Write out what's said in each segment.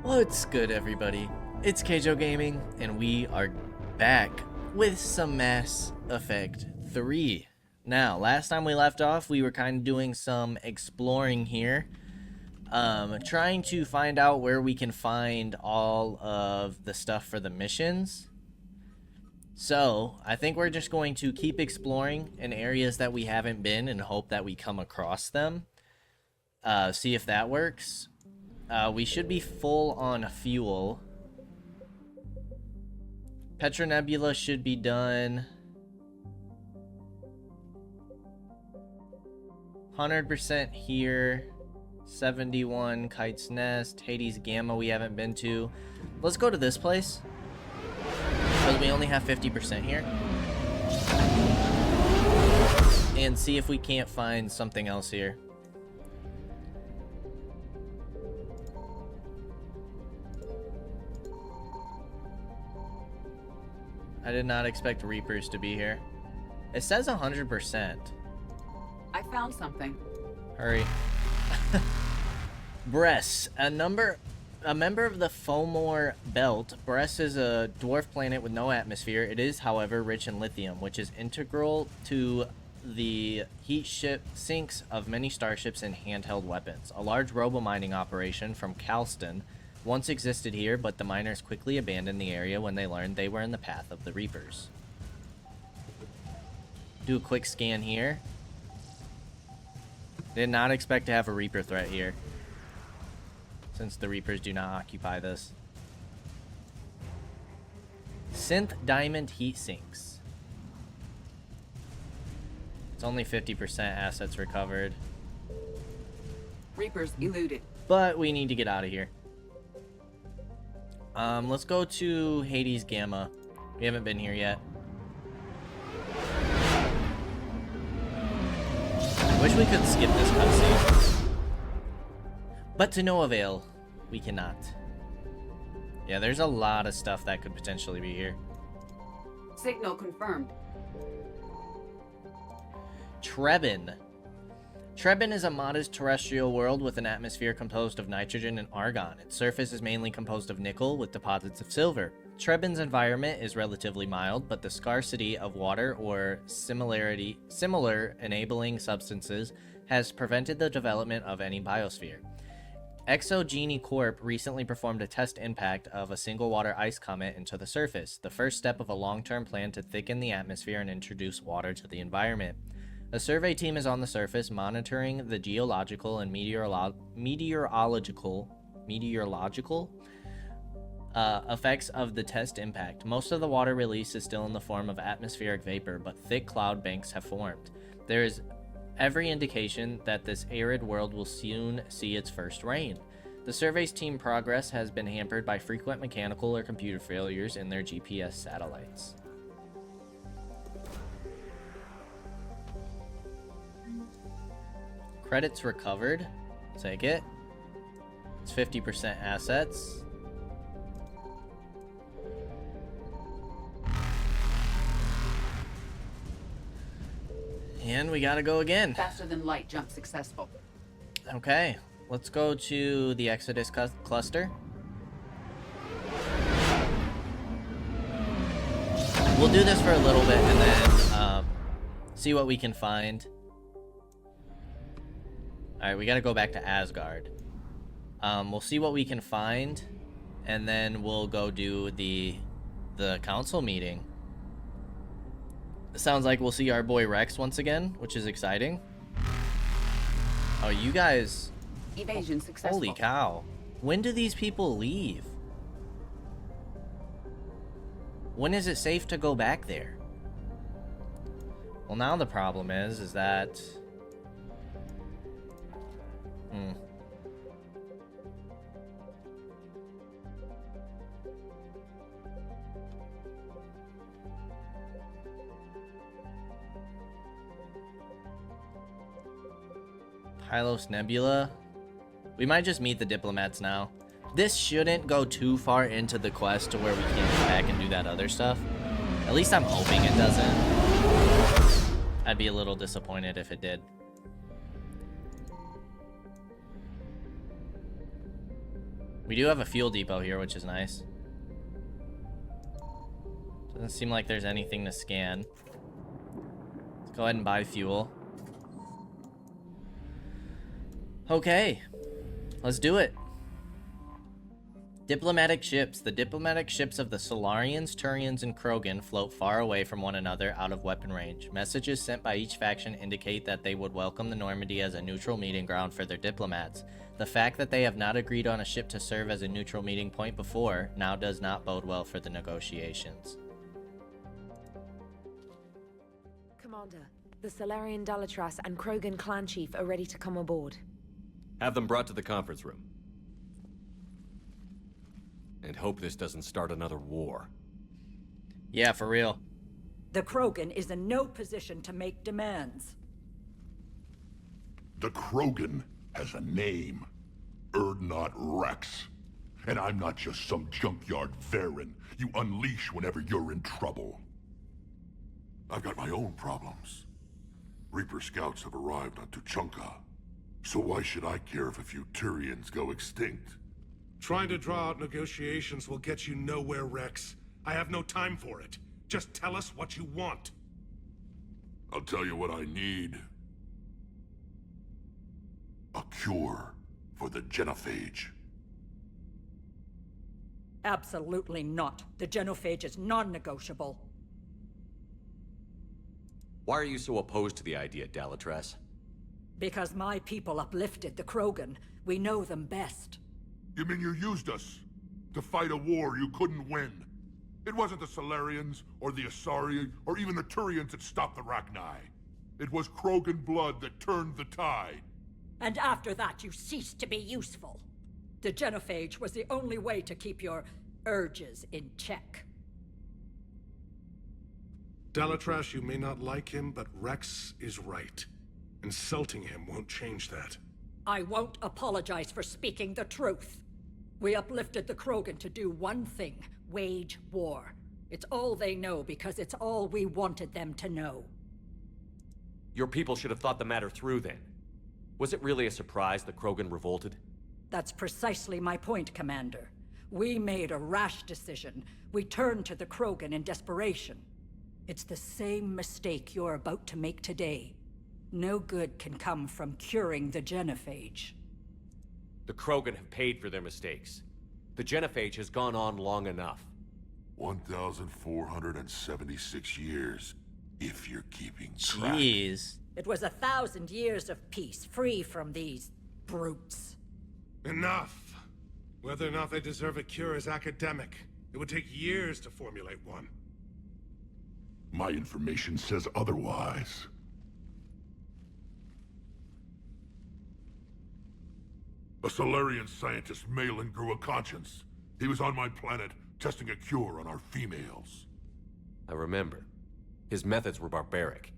What's good, everybody? It's Kaige-O Gaming, and we are back with some Mass Effect 3. Now, last time we left off, we were kind of doing some exploring here, trying to find out where we can find all of the stuff for the missions. So, I think we're just going to keep exploring in areas that we haven't been and hope that we come across them. See if that works. We should be full on fuel. Petra Nebula should be done. 100% here. 71 Kite's Nest. Hades Gamma we haven't been to. Let's go to this place, because we only have 50% here. And see if we can't find something else here. I did not expect Reapers to be here. It says 100%. I found something. Hurry. Bress, a member of the Fomor Belt. Bress is a dwarf planet with no atmosphere. It is, however, rich in lithium, which is integral to the heat ship sinks of many starships and handheld weapons. A large robo-mining operation from Calston once existed here, but the miners quickly abandoned the area when they learned they were in the path of the Reapers. Do a quick scan here. Did not expect to have a Reaper threat here, since the Reapers do not occupy this. Synth Diamond Heat Sinks. It's only 50% assets recovered. Reapers eluded. But we need to get out of here. Let's go to Hades Gamma. We haven't been here yet. Wish we could skip this cutscene. But to no avail, we cannot. Yeah, there's a lot of stuff that could potentially be here. Signal confirmed. Trebin. Trebin is a modest terrestrial world with an atmosphere composed of nitrogen and argon. Its surface is mainly composed of nickel with deposits of silver. Trebin's environment is relatively mild, but the scarcity of water or similar enabling substances has prevented the development of any biosphere. Exogeny Corp recently performed a test impact of a single water ice comet into the surface, the first step of a long-term plan to thicken the atmosphere and introduce water to the environment. A survey team is on the surface monitoring the geological and meteorological effects of the test impact. Most of the water release is still in the form of atmospheric vapor, but thick cloud banks have formed. There is every indication that this arid world will soon see its first rain. The survey's team progress has been hampered by frequent mechanical or computer failures in their GPS satellites. Credits recovered. Take it. It's 50% assets. And we gotta go again. Faster than light jump successful. Okay, let's go to the Exodus cluster. We'll do this for a little bit and then see what we can find. Alright, we gotta go back to Asgard. We'll see what we can find, and then we'll go do the council meeting. Sounds like we'll see our boy Rex once again, which is exciting. Oh, you guys... Evasion successful. Holy cow. When do these people leave? When is it safe to go back there? Well, now the problem is that... Pylos Nebula. We might just meet the diplomats now. This shouldn't go too far into the quest to where we can't go back and do that other stuff. At least I'm hoping it doesn't. I'd be a little disappointed if it did. We do have a fuel depot here, which is nice. Doesn't seem like there's anything to scan. Let's go ahead and buy fuel. Okay, let's do it. Diplomatic ships. The diplomatic ships of the Solarians, Turians, and Krogan float far away from one another out of weapon range. Messages sent by each faction indicate that they would welcome the Normandy as a neutral meeting ground for their diplomats. The fact that they have not agreed on a ship to serve as a neutral meeting point before now does not bode well for the negotiations. Commander, the Solarian Dalatras and Krogan clan chief are ready to come aboard. Have them brought to the conference room. And hope this doesn't start another war. Yeah, for real. The Krogan is in no position to make demands. The Krogan has a name. Urdnot Rex. And I'm not just some junkyard Varen you unleash whenever you're in trouble. I've got my own problems. Reaper scouts have arrived on Tuchanka. So why should I care if a few Turians go extinct? Trying to draw out negotiations will get you nowhere, Rex. I have no time for it. Just tell us what you want. I'll tell you what I need. A cure for the genophage. Absolutely not. The genophage is non-negotiable. Why are you so opposed to the idea, Dalatras? Because my people uplifted the Krogan. We know them best. You mean you used us to fight a war you couldn't win? It wasn't the Solarians, or the Asari, or even the Turians that stopped the Rachni. It was Krogan blood that turned the tide. And after that, you ceased to be useful. The genophage was the only way to keep your urges in check. Dalatras, you may not like him, but Rex is right. Insulting him won't change that. I won't apologize for speaking the truth. We uplifted the Krogan to do one thing, wage war. It's all they know because it's all we wanted them to know. Your people should have thought the matter through then. Was it really a surprise the Krogan revolted? That's precisely my point, Commander. We made a rash decision. We turned to the Krogan in desperation. It's the same mistake you're about to make today. No good can come from curing the genophage. The Krogan have paid for their mistakes. The genophage has gone on long enough. 1,476 years, if you're keeping track. Jeez. It was 1,000 years of peace, free from these brutes. Enough! Whether or not they deserve a cure is academic. It would take years to formulate one. My information says otherwise. A Solarian scientist, Malin, grew a conscience. He was on my planet, testing a cure on our females. I remember. His methods were barbaric.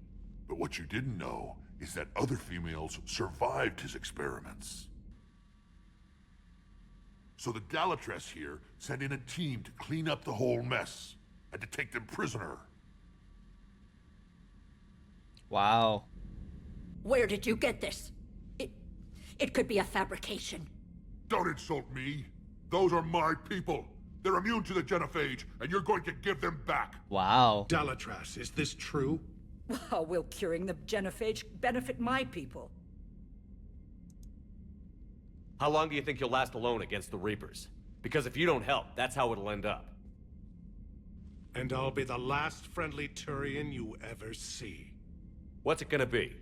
But what you didn't know is that other females survived his experiments. So the Dalatras here sent in a team to clean up the whole mess, and to take them prisoner. Wow. Where did you get this? It could be a fabrication. Don't insult me. Those are my people. They're immune to the genophage, and you're going to give them back. Wow. Dalatras, is this true? How will curing the genophage benefit my people? How long do you think you'll last alone against the Reapers? Because if you don't help, that's how it'll end up. And I'll be the last friendly Turian you ever see. What's it gonna be?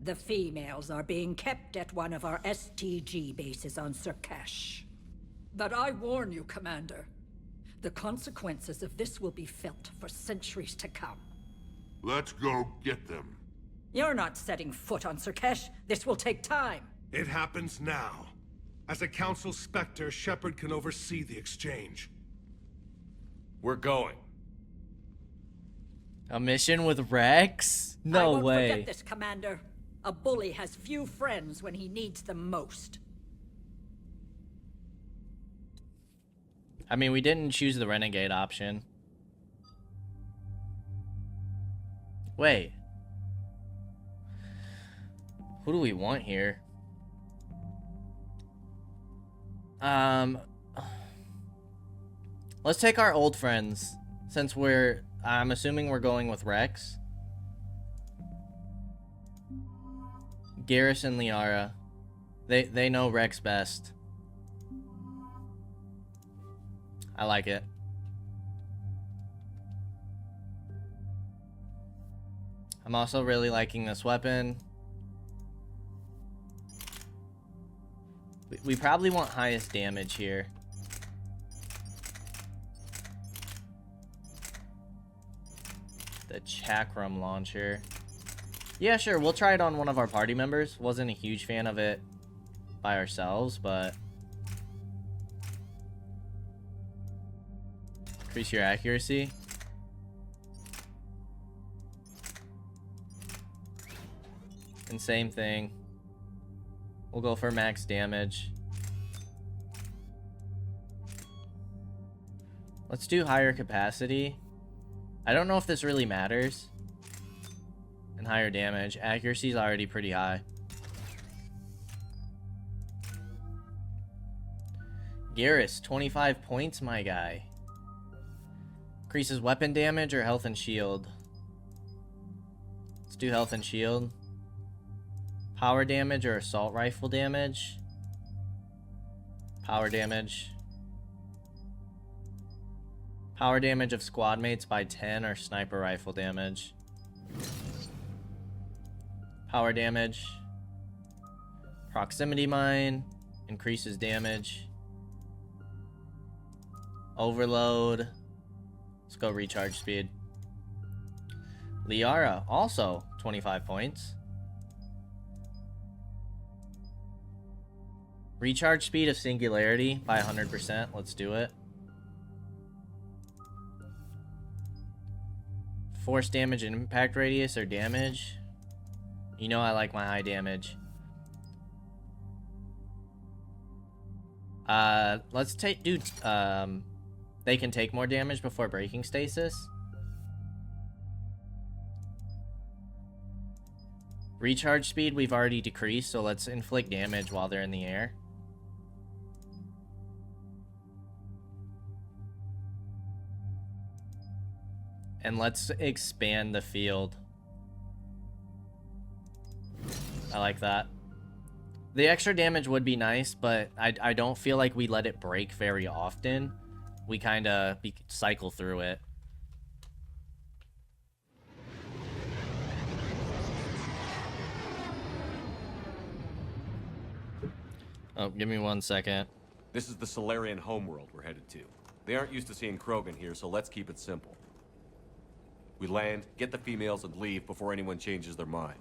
The females are being kept at one of our STG bases on Surkash. But I warn you, Commander. The consequences of this will be felt for centuries to come. Let's go get them. You're not setting foot on Surkash. This will take time. It happens now. As a Council Spectre, Shepard can oversee the exchange. We're going. A mission with Rex? I No won't way. forget this, Commander. A bully has few friends when he needs them most. I mean, we didn't choose the Renegade option. Wait. Who do we want here? Let's take our old friends, since I'm assuming we're going with Rex. Garrus and Liara. They know Rex best. I like it. I'm also really liking this weapon. We probably want highest damage here. The Chakram launcher. Yeah, sure, we'll try it on one of our party members. Wasn't a huge fan of it by ourselves, but... Increase your accuracy. And same thing. We'll go for max damage. Let's do higher capacity. I don't know if this really matters. And higher damage. Accuracy is already pretty high. Garrus, 25 points, my guy. Increases weapon damage or health and shield? Let's do health and shield. Power damage or assault rifle damage? Power damage. Power damage of squad mates by 10 or sniper rifle damage. Power damage. Proximity mine. Increases damage. Overload. Let's go recharge speed. Liara, also 25 points. Recharge speed of singularity by 100%. Let's do it. Force damage and impact radius or damage. You know I like my high damage. Let's take, dude, they can take more damage before breaking stasis. Recharge speed we've already decreased, so let's inflict damage while they're in the air. And let's expand the field. I like that. The extra damage would be nice, but I don't feel like we let it break very often. We kind of cycle through it. Oh, give me 1 second. This is the Solarian homeworld we're headed to. They aren't used to seeing Krogan here, so let's keep it simple. We land, get the females, and leave before anyone changes their mind.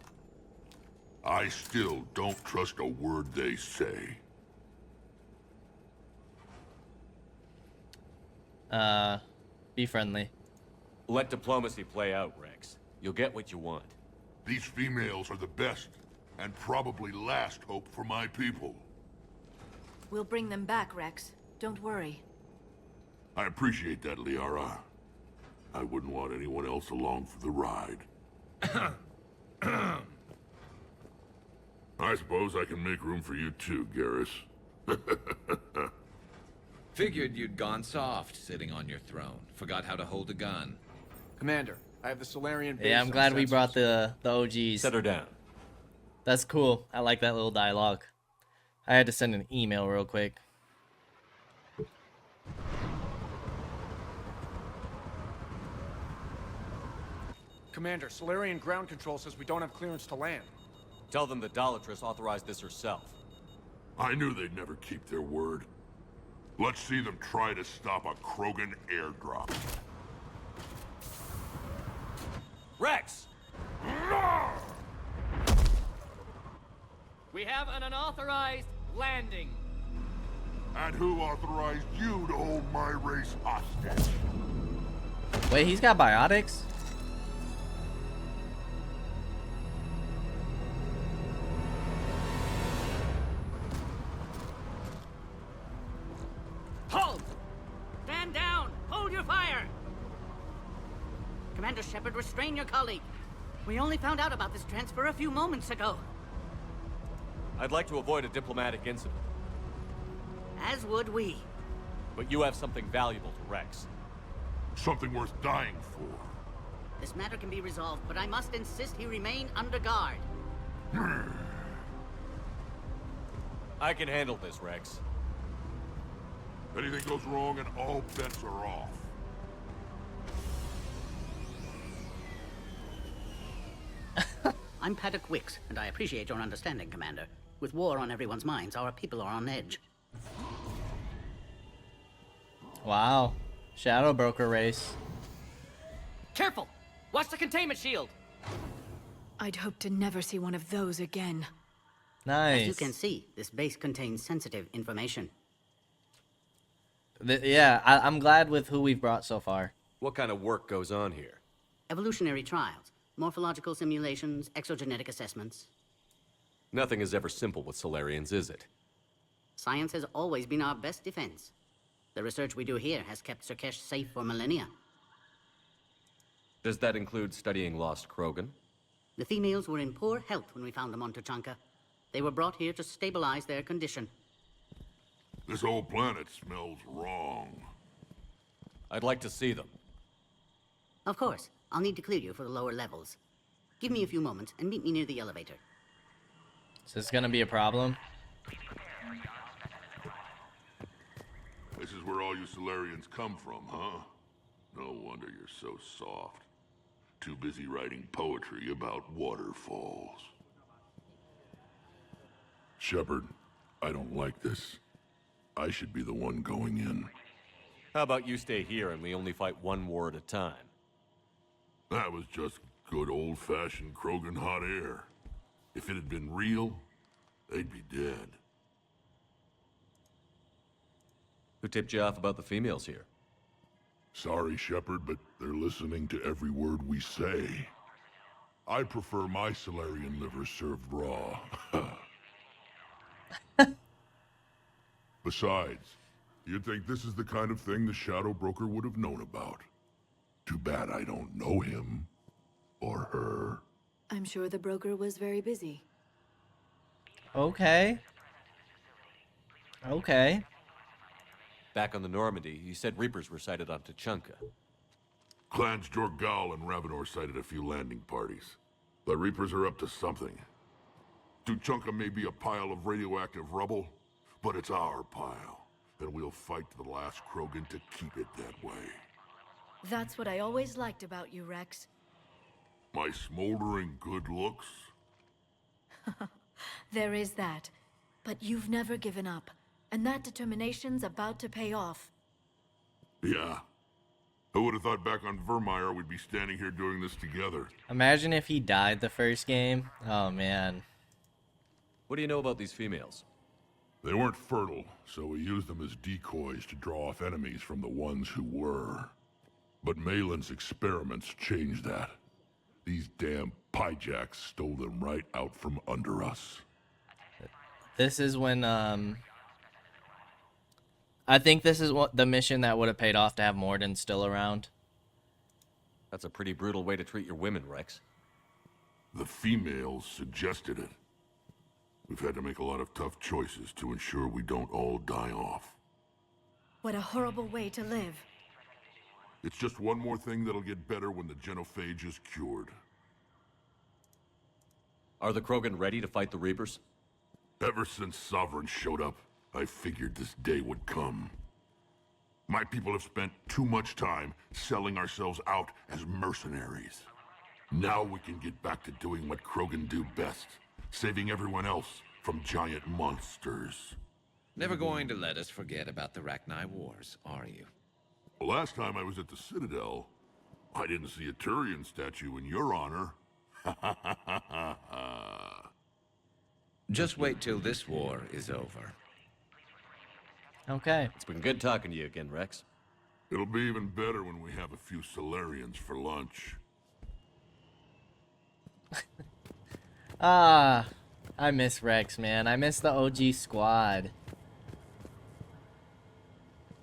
I still don't trust a word they say. Be friendly. Let diplomacy play out, Rex. You'll get what you want. These females are the best, and probably last hope for my people. We'll bring them back, Rex. Don't worry. I appreciate that, Liara. I wouldn't want anyone else along for the ride. I suppose I can make room for you too, Garrus. Figured you'd gone soft, sitting on your throne. Forgot how to hold a gun. Commander, I have the Solarian base Yeah, I'm glad we brought the OGs. Set her down. That's cool. I like that little dialogue. I had to send an email real quick. Commander, Solarian ground control says we don't have clearance to land. Tell them the Dolatress authorized this herself. I knew they'd never keep their word. Let's see them try to stop a Krogan airdrop. Rex! We have an unauthorized landing. And who authorized you to hold my race hostage? Wait, he's got biotics? Halt! Stand down! Hold your fire! Commander Shepard, restrain your colleague. We only found out about this transfer a few moments ago. I'd like to avoid a diplomatic incident. As would we. But you have something valuable to Rex. Something worth dying for. This matter can be resolved, but I must insist he remain under guard. I can handle this, Rex. Anything goes wrong and all bets are off. I'm Paddock Wicks, and I appreciate your understanding, Commander. With war on everyone's minds, our people are on edge. Wow. Shadow Broker race. Careful! Watch the containment shield! I'd hope to never see one of those again. Nice. As you can see, this base contains sensitive information. Yeah, I'm glad with who we've brought so far. What kind of work goes on here? Evolutionary trials, morphological simulations, exogenetic assessments. Nothing is ever simple with Solarians, is it? Science has always been our best defense. The research we do here has kept Surkesh safe for millennia. Does that include studying lost Krogan? The females were in poor health when we found them on Tuchanka. They were brought here to stabilize their condition. This whole planet smells wrong. I'd like to see them. Of course, I'll need to clear you for the lower levels. Give me a few moments and meet me near the elevator. Is this gonna be a problem? This is where all you Solarians come from, huh? No wonder you're so soft. Too busy writing poetry about waterfalls. Shepard, I don't like this. I should be the one going in. How about you stay here and we only fight one war at a time? That was just good old-fashioned Krogan hot air. If it had been real, they'd be dead. Who tipped you off about the females here? Sorry, Shepard, but they're listening to every word we say. I prefer my Solarian liver served raw. Besides, you'd think this is the kind of thing the Shadow Broker would have known about. Too bad I don't know him. Or her. I'm sure the broker was very busy. Okay. Okay. Back on the Normandy, you said Reapers were sighted on Tuchanka. Clans Jorgal and Ravenor sighted a few landing parties. The Reapers are up to something. Tuchanka may be a pile of radioactive rubble, but it's our pile. And we'll fight to the last Krogan to keep it that way. That's what I always liked about you, Rex. My smoldering good looks? There is that. But you've never given up. And that determination's about to pay off. Yeah. Who would have thought back on Vermeer we'd be standing here doing this together? Imagine if he died the first game. Oh, man. What do you know about these females? They weren't fertile, so we used them as decoys to draw off enemies from the ones who were. But Malin's experiments changed that. These damn Pyjaks stole them right out from under us. This is when, I think this is what the mission that would have paid off to have Morden still around. That's a pretty brutal way to treat your women, Rex. The females suggested it. We've had to make a lot of tough choices to ensure we don't all die off. What a horrible way to live. It's just one more thing that'll get better when the genophage is cured. Are the Krogan ready to fight the Reapers? Ever since Sovereign showed up, I figured this day would come. My people have spent too much time selling ourselves out as mercenaries. Now we can get back to doing what Krogan do best, saving everyone else from giant monsters. Never going to let us forget about the Rachni Wars, are you? Well, last time I was at the Citadel, I didn't see a Turian statue in your honor. Just wait till this war is over. Okay. It's been good talking to you again, Rex. It'll be even better when we have a few Solarians for lunch. Ah, I miss Rex, man. I miss the OG squad.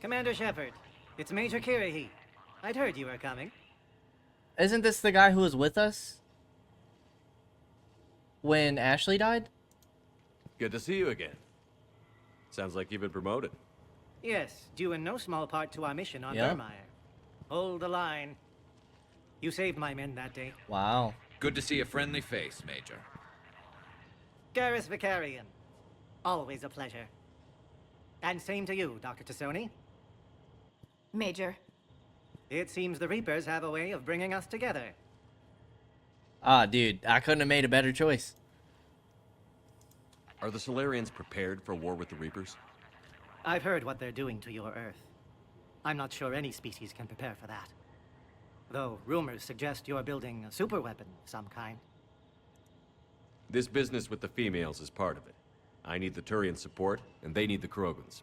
Commander Shepard, it's Major Kirahi. I'd heard you were coming. Isn't this the guy who was with us when Ashley died? Good to see you again. Sounds like you've been promoted. Yes, due in no small part to our mission on Yeah. Vermeer. Hold the line. You saved my men that day. Wow. Good to see a friendly face, Major. Garrus Vicarian. Always a pleasure. And same to you, Dr. Tassoni. Major. It seems the Reapers have a way of bringing us together. Ah, dude, I couldn't have made a better choice. Are the Solarians prepared for war with the Reapers? I've heard what they're doing to your Earth. I'm not sure any species can prepare for that. Though rumors suggest you're building a superweapon of some kind. This business with the females is part of it. I need the Turian support, and they need the Krogans.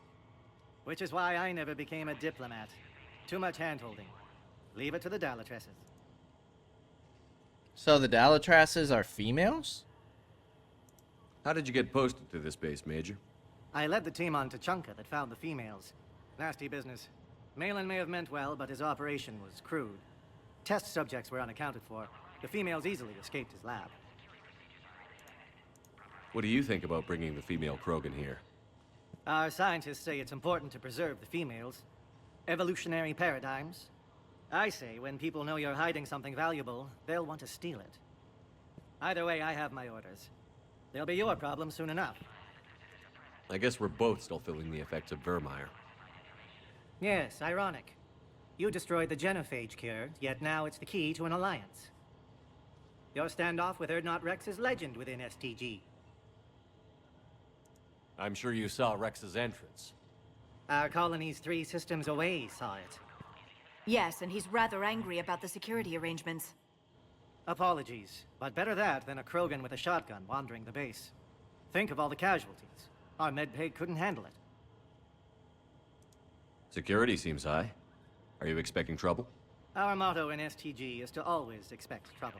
Which is why I never became a diplomat. Too much hand-holding. Leave it to the Dalatresses. So the Dalatrasses are females? How did you get posted to this base, Major? I led the team on Tachanka that found the females. Nasty business. Malin may have meant well, but his operation was crude. Test subjects were unaccounted for. The females easily escaped his lab. What do you think about bringing the female Krogan here? Our scientists say it's important to preserve the females. Evolutionary paradigms. I say when people know you're hiding something valuable, they'll want to steal it. Either way, I have my orders. They'll be your problem soon enough. I guess we're both still feeling the effects of Vermeer. Yes, ironic. You destroyed the genophage cure, yet now it's the key to an alliance. Your standoff with Urdnot Rex is legend within STG. I'm sure you saw Rex's entrance. Our colony's 3 systems away saw it. Yes, and he's rather angry about the security arrangements. Apologies, but better that than a Krogan with a shotgun wandering the base. Think of all the casualties. Our medbay couldn't handle it. Security seems high. Are you expecting trouble? Our motto in STG is to always expect trouble.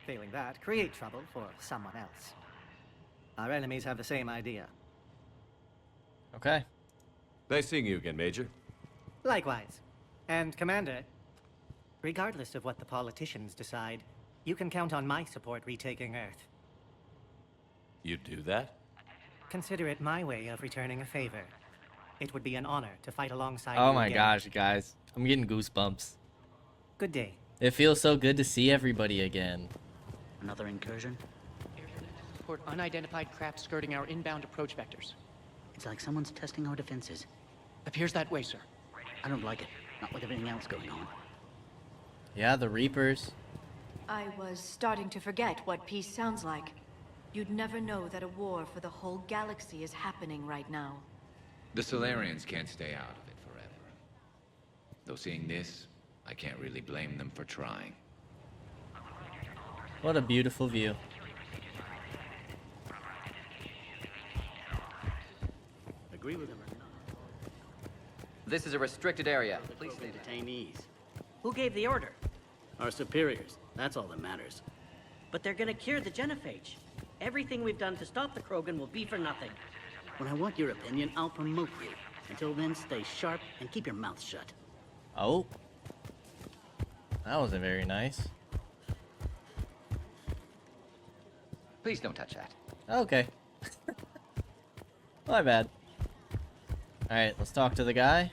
Failing that, create trouble for someone else. Our enemies have the same idea. Okay. Nice seeing you again, Major. Likewise. And Commander, regardless of what the politicians decide, you can count on my support retaking Earth. You'd do that? Consider it my way of returning a favor. It would be an honor to fight alongside you Oh my again. gosh, guys. I'm getting goosebumps. Good day. It feels so good to see everybody again. Another incursion? Report unidentified craft skirting our inbound approach vectors. It's like someone's testing our defenses. Appears that way, sir. I don't like it. Not with everything else going on. Yeah, the Reapers. I was starting to forget what peace sounds like. You'd never know that a war for the whole galaxy is happening right now. The Solarians can't stay out of it forever. Though seeing this, I can't really blame them for trying. What a beautiful view. Agree with him or not? This is a restricted area. Please stay detainees. Who gave the order? Our superiors. That's all that matters. But they're gonna cure the genophage. Everything we've done to stop the Krogan will be for nothing. When I want your opinion, I'll promote you. Until then, stay sharp and keep your mouth shut. Oh. That wasn't very nice. Please don't touch that. Okay. My bad. Alright, let's talk to the guy.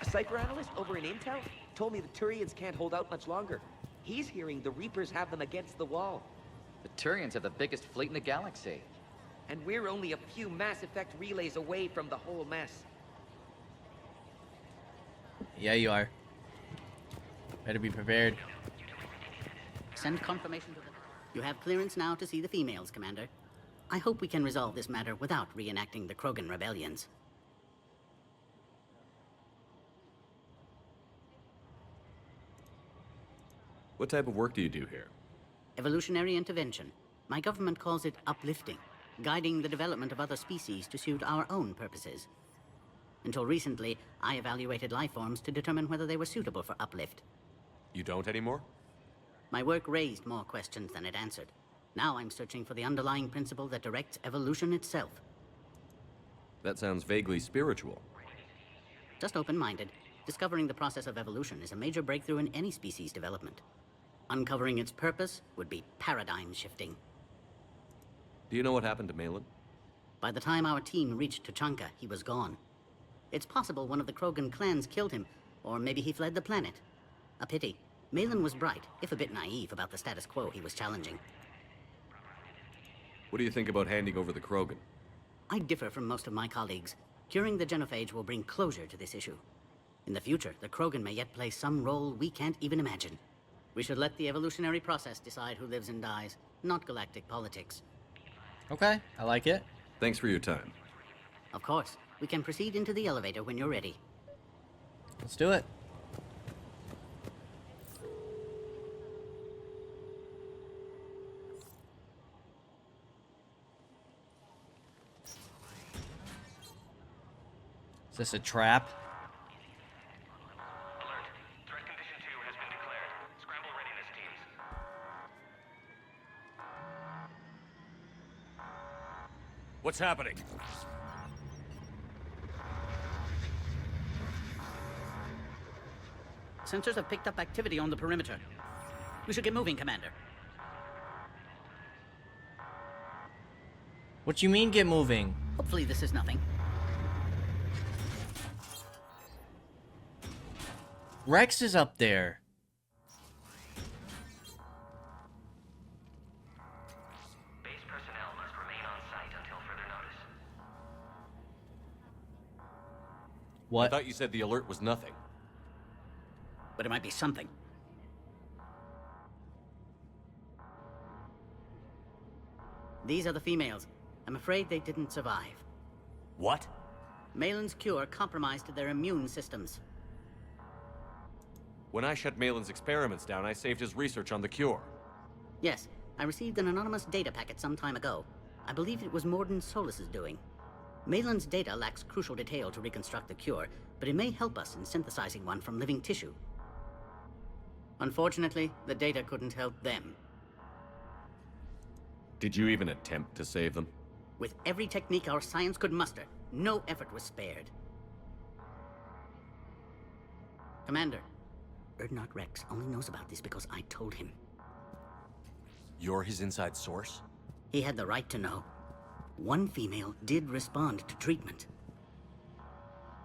A Cypher analyst over in Intel told me the Turians can't hold out much longer. He's hearing the Reapers have them against the wall. The Turians have the biggest fleet in the galaxy. And we're only a few Mass Effect relays away from the whole mess. Yeah, you are. Better be prepared. Send confirmation to the... You have clearance now to see the females, Commander. I hope we can resolve this matter without reenacting the Krogan rebellions. What type of work do you do here? Evolutionary intervention. My government calls it uplifting, guiding the development of other species to suit our own purposes. Until recently, I evaluated life forms to determine whether they were suitable for uplift. You don't anymore? My work raised more questions than it answered. Now I'm searching for the underlying principle that directs evolution itself. That sounds vaguely spiritual. Just open-minded. Discovering the process of evolution is a major breakthrough in any species development. Uncovering its purpose would be paradigm shifting. Do you know what happened to Malin? By the time our team reached Tuchanka, he was gone. It's possible one of the Krogan clans killed him, or maybe he fled the planet. A pity. Malin was bright, if a bit naive, about the status quo he was challenging. What do you think about handing over the Krogan? I differ from most of my colleagues. Curing the genophage will bring closure to this issue. In the future, the Krogan may yet play some role we can't even imagine. We should let the evolutionary process decide who lives and dies, not galactic politics. Okay, I like it. Thanks for your time. Of course. We can proceed into the elevator when you're ready. Let's do it. Is this a trap? What's happening? Sensors have picked up activity on the perimeter. We should get moving, Commander. What you mean, get moving? Hopefully this is nothing. Rex is up there. Base personnel must remain on site until further notice. What? I thought you said the alert was nothing. But it might be something. These are the females. I'm afraid they didn't survive. What? Malin's cure compromised their immune systems. When I shut Malin's experiments down, I saved his research on the cure. Yes, I received an anonymous data packet some time ago. I believe it was Morden Solus's doing. Malin's data lacks crucial detail to reconstruct the cure, but it may help us in synthesizing one from living tissue. Unfortunately, the data couldn't help them. Did you even attempt to save them? With every technique our science could muster, no effort was spared. Commander, Urdnot Rex only knows about this because I told him. You're his inside source? He had the right to know. One female did respond to treatment.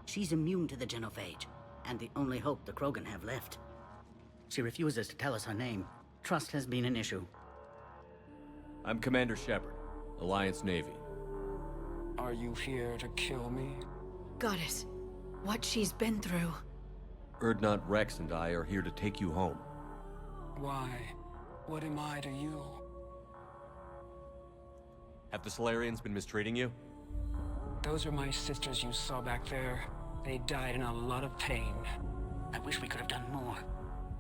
She's immune to the genophage, and the only hope the Krogan have left. She refuses to tell us her name. Trust has been an issue. I'm Commander Shepard, Alliance Navy. Are you here to kill me? Goddess, what she's been through. Urdnot Rex and I are here to take you home. Why? What am I to you? Have the Solarians been mistreating you? Those are my sisters you saw back there. They died in a lot of pain. I wish we could have done more.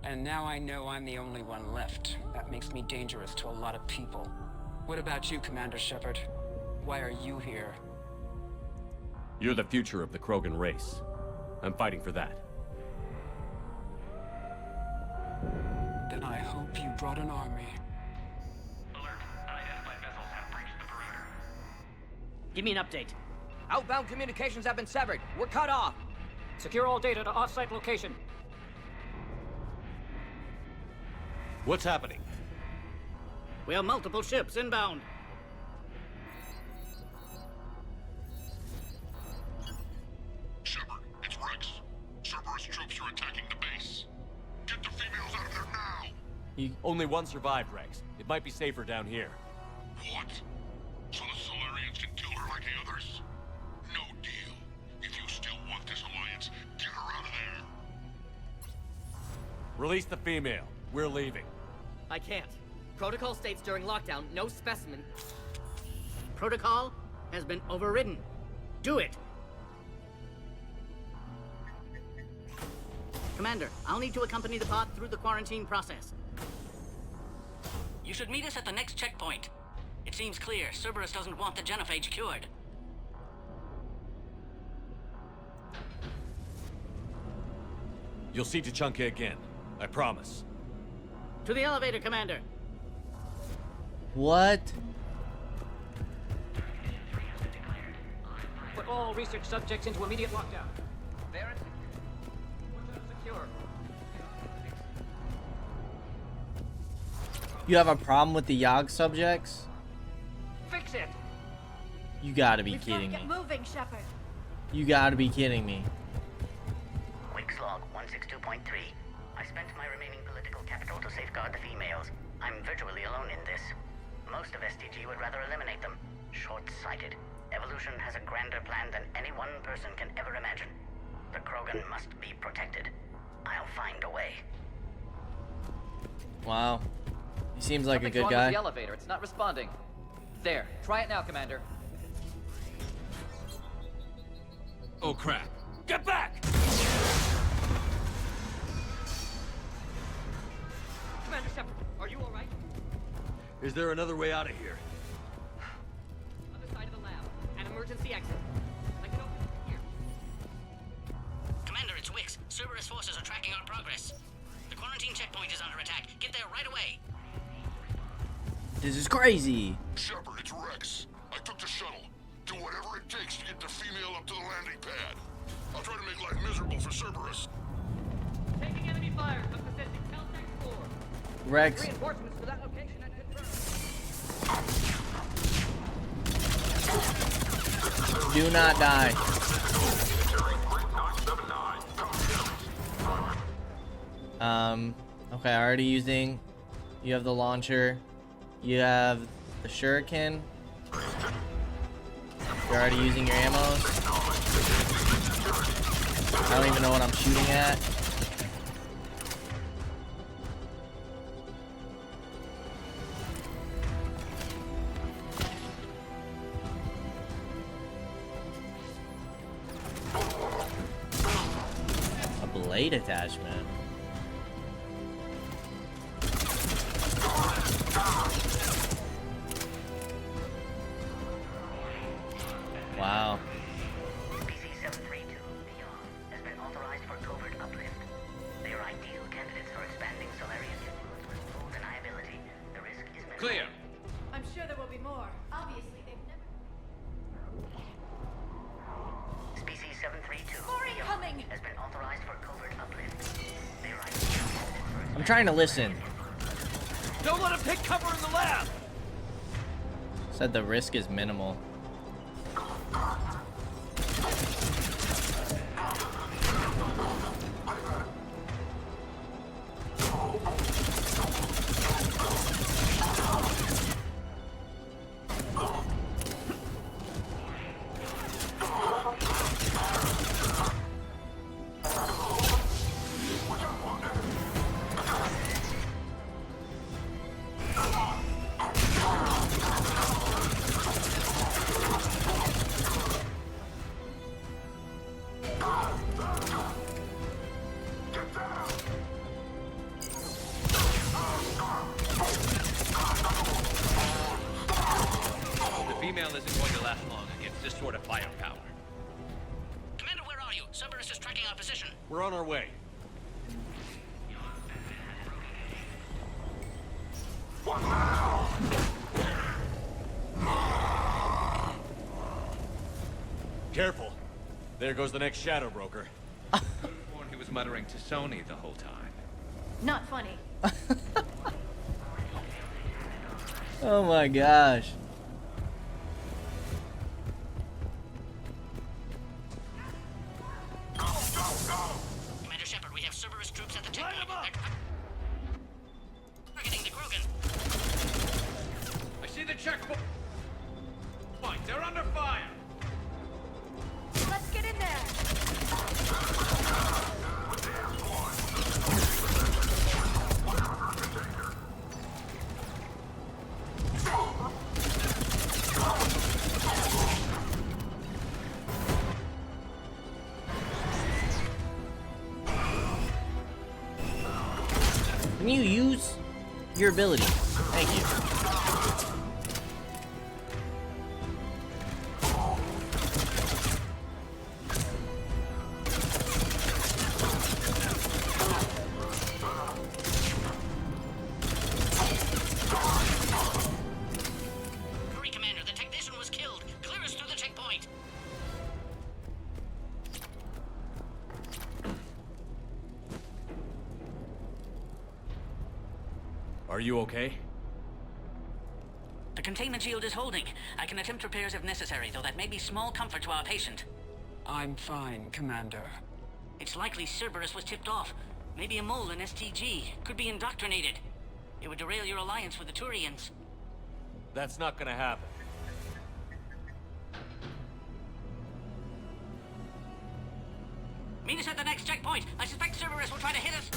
And now I know I'm the only one left. That makes me dangerous to a lot of people. What about you, Commander Shepard? Why are you here? You're the future of the Krogan race. I'm fighting for that. Then I hope you brought an army. Alert. Unidentified vessels have breached the perimeter. Give me an update. Outbound communications have been severed. We're cut off. Secure all data to off-site location. What's happening? We have multiple ships inbound. Shepard, it's Rex. Cerberus troops are attacking the base. Get the females out of there now! Only one survived, Rex. It might be safer down here. What? So the Solarians can kill her like the others? No deal. If you still want this alliance, get her out of there. Release the female. We're leaving. I can't. Protocol states during lockdown, no specimen. Protocol has been overridden. Do it! Commander, I'll need to accompany the pod through the quarantine process. You should meet us at the next checkpoint. It seems clear Cerberus doesn't want the genophage cured. You'll see Tuchanka again. I promise. To the elevator, Commander. What? Put all research subjects into immediate lockdown. Baron? Secure. You have a problem with the Yogg subjects? Fix it! You gotta be We've got to kidding get me. moving, Shepard. You gotta be kidding me. Wix log 162.3. I spent my remaining political capital to safeguard the females. I'm virtually alone in this. Most of STG would rather eliminate them. Short-sighted. Evolution has a grander plan than any one person can ever imagine. The Krogan must be protected. I'll find a way. Wow. He seems like Something's a good wrong guy. with the elevator. It's not responding. There. Try it now, Commander. Oh crap. Get back! Commander Shepard, are you alright? Is there another way out of here? Other side of the lab. An emergency exit. I can open it here. Commander, it's Wix. Cerberus forces are tracking our progress. The quarantine checkpoint is under attack. Get there right away. This is crazy. Shepard, it's Rex. I took the shuttle. Do whatever it takes to get the female up to the landing pad. I'll try to make life miserable for Cerberus. Taking enemy fire, but possessing Caltech 4. Rex. Reinforcements to that location and confirmed. Do not die. Okay, already using. You have the launcher. You have the shuriken. You're already using your ammos. I don't even know what I'm shooting at. A blade attachment. Wow. PC-732 Beyond has been authorized for covert uplift. They are ideal candidates for expanding Solarian influence with full deniability. The risk is minimal. Clear. I'm sure there will be more. Obviously, they've never... Species 732 More Beyond incoming! has been authorized for covert uplift. They are ideal candidates for I'm trying to listen. Don't let him take cover in the lab! Said the risk is minimal. The female isn't going to last long against this sort of firepower. Commander, where are you? Cerberus is tracking our position. We're on our way. Careful. There goes the next shadow broker. He was muttering to Sony the whole time. Not funny. Oh my gosh. Commander Shepard, we have Cerberus troops at the checkpoint. Targeting the Krogan. I see the checkpoint. They're under fire. Let's get in there. Can you use your ability? Thank you. Hurry, Commander. The technician was killed. Clear us through the checkpoint. Are you okay? The containment shield is holding. I can attempt repairs if necessary, though that may be small comfort to our patient. I'm fine, Commander. It's likely Cerberus was tipped off. Maybe a mole in STG. Could be indoctrinated. It would derail your alliance with the Turians. That's not gonna happen. Meet us at the next checkpoint. I suspect Cerberus will try to hit us.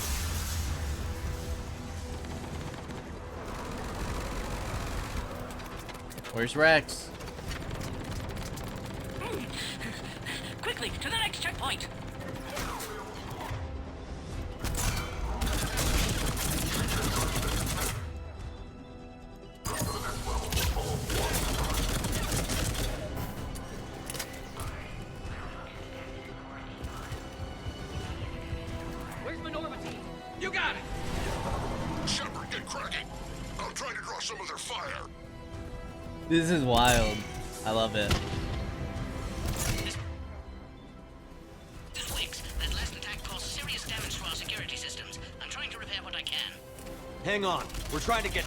Where's Rex? Quickly, to the next checkpoint. Where's Minorva team? You got it! Shepard, get cracking! I'll try to draw some of their fire. This is wild. I love it. This Wix, that last attack caused serious damage to our security systems. I'm trying to repair what I can. Hang on. We're trying to get...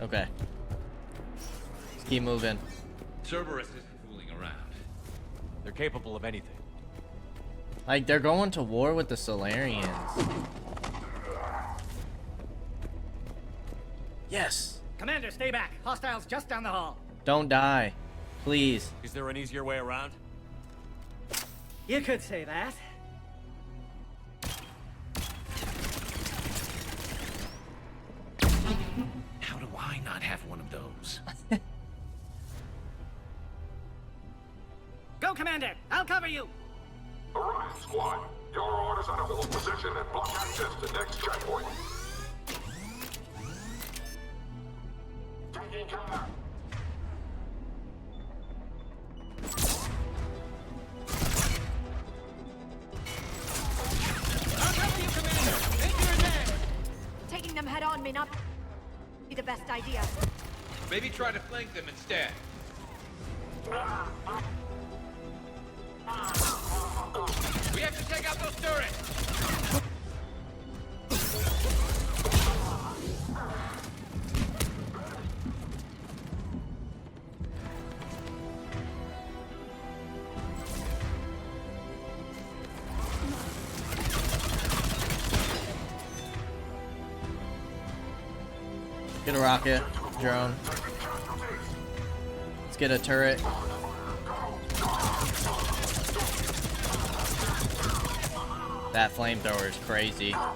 Okay. Let's keep moving. Cerberus isn't fooling around. They're capable of anything. Like, they're going to war with the Solarians. Yes. Commander, stay back. Hostiles just down the hall. Don't die. Please. Is there an easier way around? You could say that. How do I not have one of those? Go, Commander. I'll cover you. Orion Squad, your orders are to hold position and block access to next checkpoint. Taking cover. I'll cover you, Commander. Danger in there. Taking them head on may not be the best idea. Maybe try to flank them instead. We have to take out those turrets! Get a rocket drone. Let's get a turret. That flamethrower is crazy. I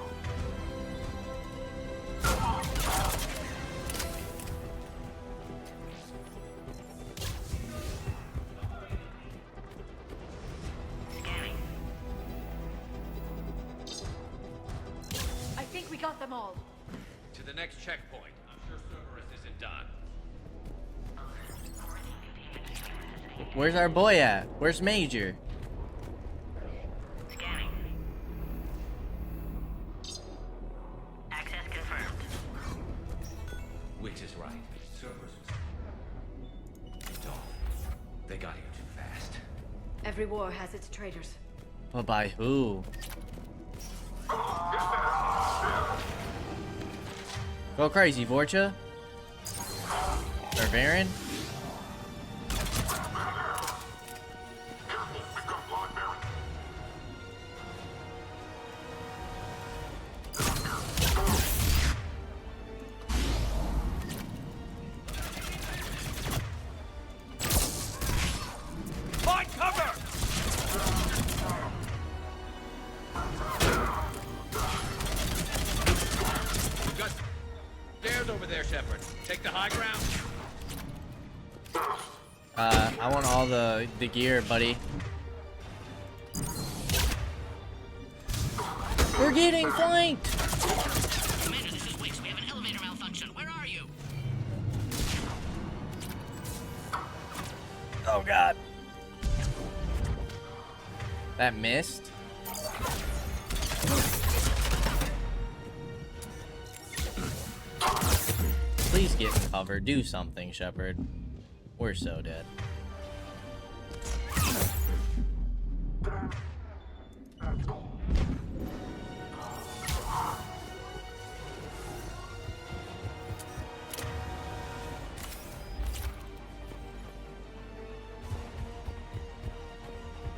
think we got them all. To the next checkpoint. I'm sure Cerberus isn't done. Where's our boy at? Where's Major? Access confirmed. Wix is right. Cerberus was... Don't. They got here too fast. Every war has its traitors. But by who? Go crazy, Vorcha. Or Varen. Find cover! We've got stairs over there, Shepard. Take the high ground. I want all the gear, buddy. We're getting flanked! Commander, this is Wix. We have an elevator malfunction. Where are you? Oh god. That missed? Please get in cover. Do something, Shepard. We're so dead.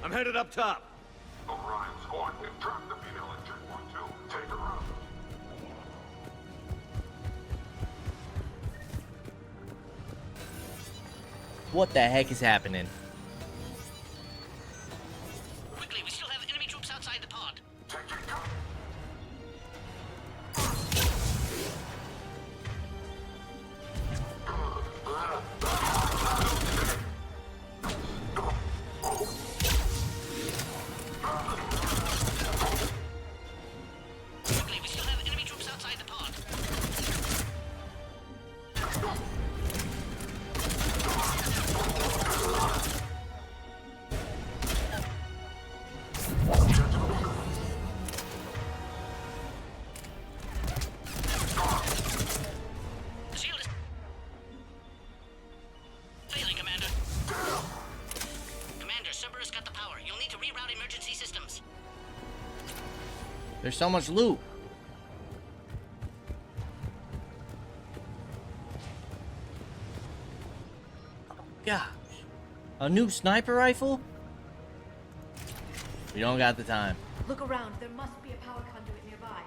I'm headed up top. Orion squad, we've tracked the female in checkpoint 2. Take her out. What the heck is happening? Quickly, we still have enemy troops outside the pod. Quickly, we still have enemy troops outside the pod. The shield is failing, Commander. Commander, Cerberus got the power. You'll need to reroute emergency systems. There's so much loot. Gosh. A new sniper rifle? We don't got the time. Look around. There must be a power conduit nearby.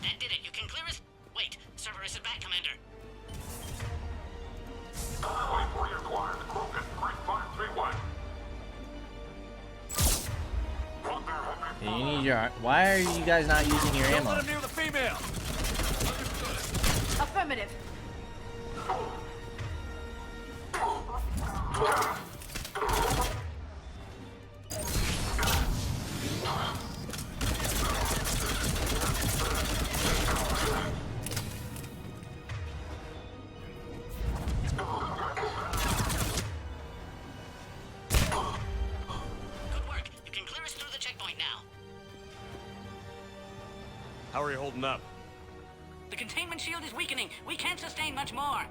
That did it. You can clear us. Wait, Cerberus is back, Commander. Waypoint acquired. Krogan, Green 531. You need your. Why are you guys not using your ammo? Let him near the female. Affirmative. Good work. You can clear us through the checkpoint now. How are you holding up? The containment shield is weakening. We can't sustain much more.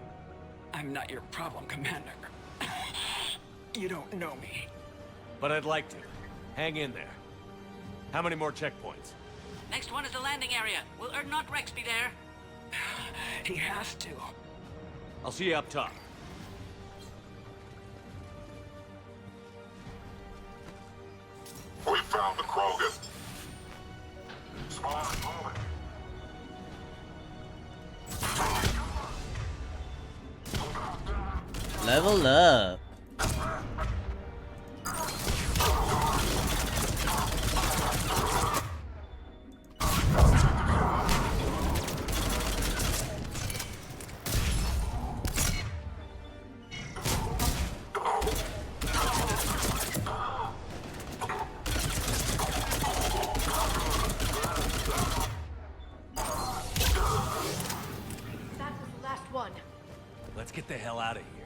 I'm not your problem, Commander. You don't know me. But I'd like to. Hang in there. How many more checkpoints? Next one is the landing area. Will Erdnot Rex be there? He has to. I'll see you up top. We found the Krogan. Spawn moving. Level up. That was the last one. Let's get the hell out of here.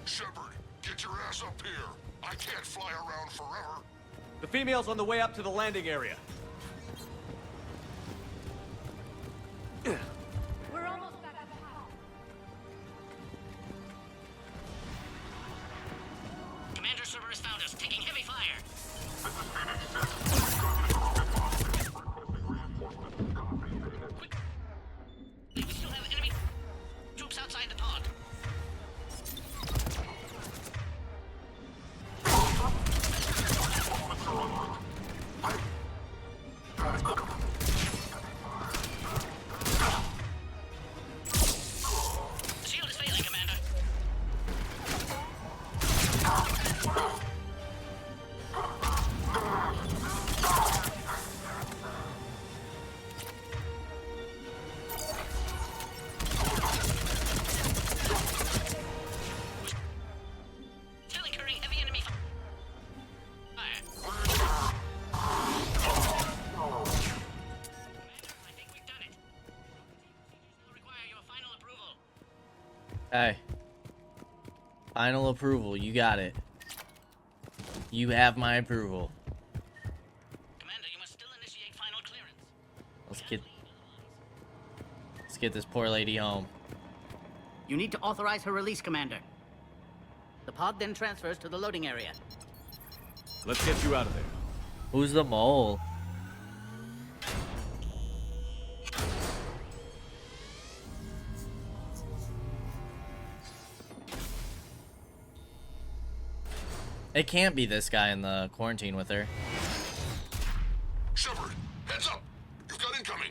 Shepard, get your ass up here. I can't fly around forever. The female's on the way up to the landing area. We're almost back at the house. Commander Cerberus found us, taking heavy fire. This is Phoenix 6. Requesting reinforcements. Copy. We still have enemy troops outside the pod. The shield is failing, Commander. Hey. Final approval. You got it. You have my approval. Commander, you must still initiate final clearance. Let's get this poor lady home. You need to authorize her release, Commander. The pod then transfers to the loading area. Let's get you out of there. Who's the mole? It can't be this guy in the quarantine with her. Shepard, heads up! You've got incoming!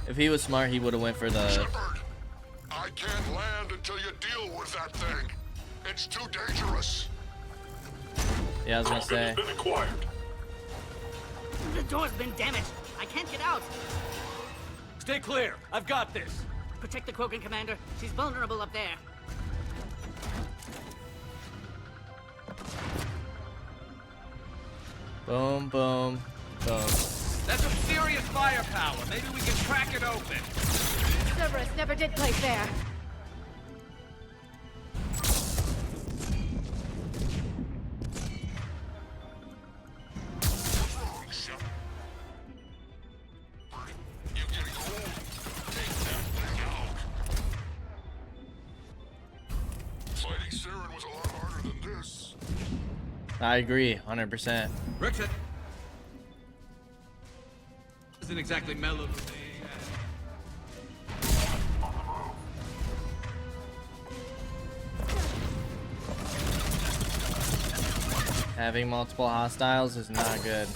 If he was smart, he would have went for the... Shepard, I can't land until you deal with that thing. It's too dangerous. Yeah, I was gonna say. Been acquired. The door's been damaged. I can't get out. Stay clear. I've got this. Protect the Krogan, Commander. She's vulnerable up there. Boom, boom, boom. That's some serious firepower. Maybe we can crack it open. Cerberus never did play fair. Fighting Saren was a lot harder than this. I agree, 100%. Rixit. Isn't exactly mellow today. Having multiple hostiles is not good.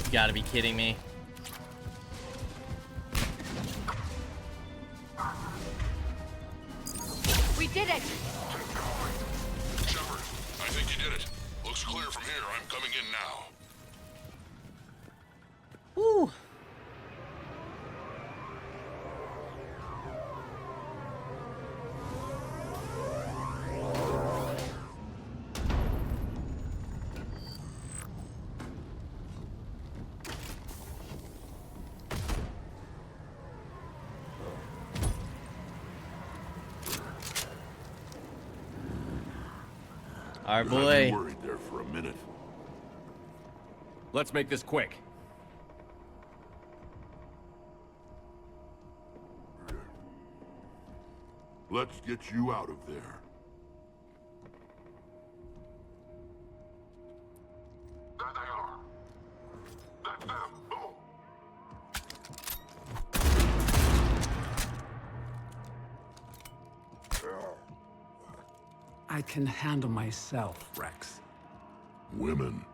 You gotta be kidding me. We did it! Shepard, I think you did it. Looks clear from here. I'm coming in now. Woo. Our You had boy. me worried there for a minute. Let's make this quick. Let's get you out of there. There they are. That's them. Boom. I can handle myself, Rex. Women.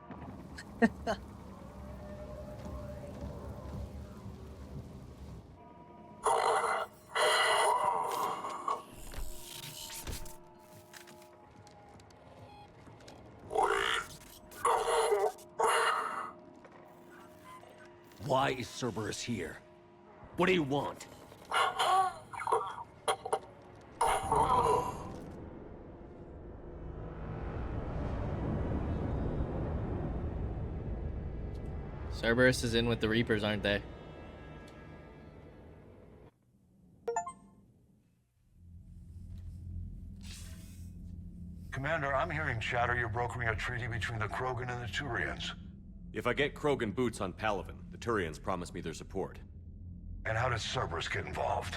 Why is Cerberus here? What do you want? Cerberus is in with the Reapers, aren't they? Commander, I'm hearing chatter you're brokering a treaty between the Krogan and the Turians. If I get Krogan boots on Palaven, the Turians promise me their support. And how does Cerberus get involved?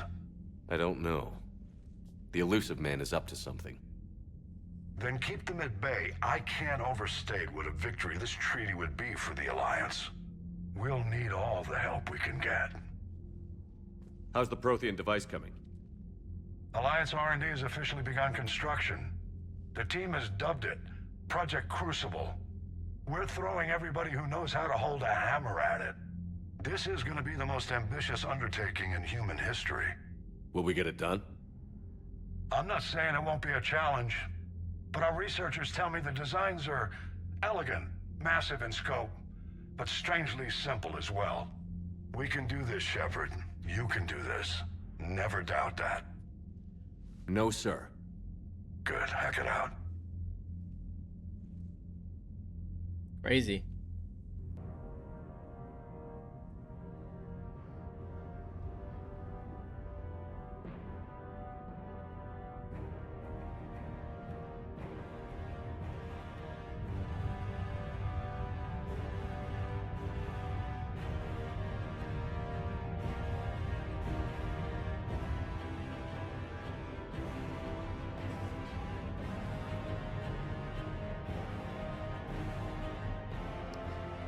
I don't know. The Elusive Man is up to something. Then keep them at bay. I can't overstate what a victory this treaty would be for the Alliance. We'll need all the help we can get. How's the Prothean device coming? Alliance R&D has officially begun construction. The team has dubbed it Project Crucible. We're throwing everybody who knows how to hold a hammer at it. This is going to be the most ambitious undertaking in human history. Will we get it done? I'm not saying it won't be a challenge, but our researchers tell me the designs are elegant, massive in scope, but strangely simple as well. We can do this, Shepard. You can do this. Never doubt that. No, sir. Good. Hack it out. Crazy.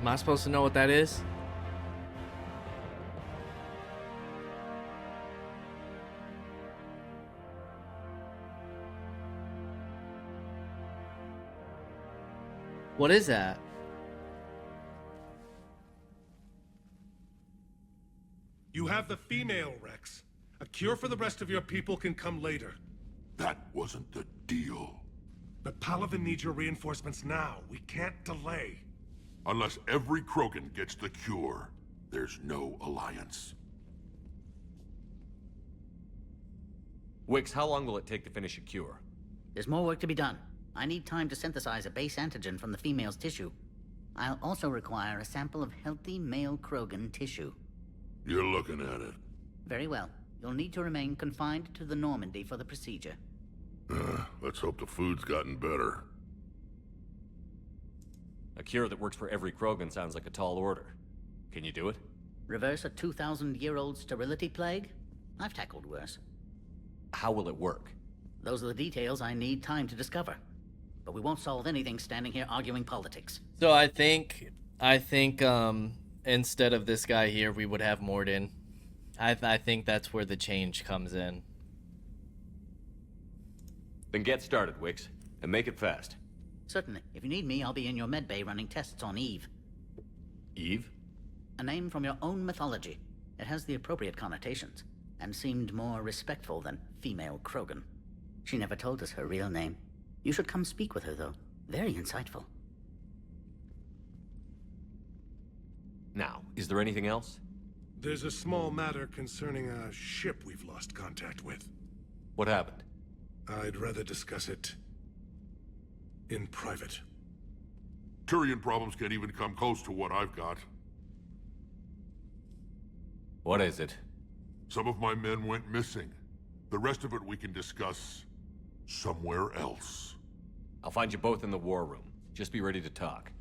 Am I supposed to know what that is? What is that? You have the female, Rex. A cure for the rest of your people can come later. That wasn't the deal. But Palaven needs your reinforcements now. We can't delay. Unless every Krogan gets the cure, there's no alliance. Wix, how long will it take to finish a cure? There's more work to be done. I need time to synthesize a base antigen from the female's tissue. I'll also require a sample of healthy male Krogan tissue. You're looking at it. Very well. You'll need to remain confined to the Normandy for the procedure. Let's hope the food's gotten better. A cure that works for every Krogan sounds like a tall order. Can you do it? Reverse a 2,000-year-old sterility plague? I've tackled worse. How will it work? Those are the details I need time to discover. But we won't solve anything standing here arguing politics. So I think instead of this guy here, we would have Morden. I think that's where the change comes in. Then get started, Wix, and make it fast. Certainly. If you need me, I'll be in your medbay running tests on Eve. Eve? A name from your own mythology. It has the appropriate connotations, and seemed more respectful than female Krogan. She never told us her real name. You should come speak with her, though. Very insightful. Now, is there anything else? There's a small matter concerning a ship we've lost contact with. What happened? I'd rather discuss it in private. Turian problems can't even come close to what I've got. What is it? Some of my men went missing. The rest of it we can discuss somewhere else. I'll find you both in the war room. Just be ready to talk.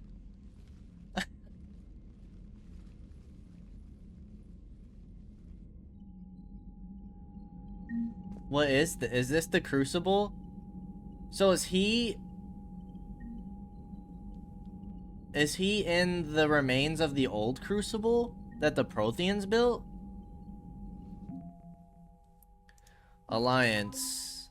What is this the Crucible? So is he in the remains of the old Crucible that the Protheans built? Alliance.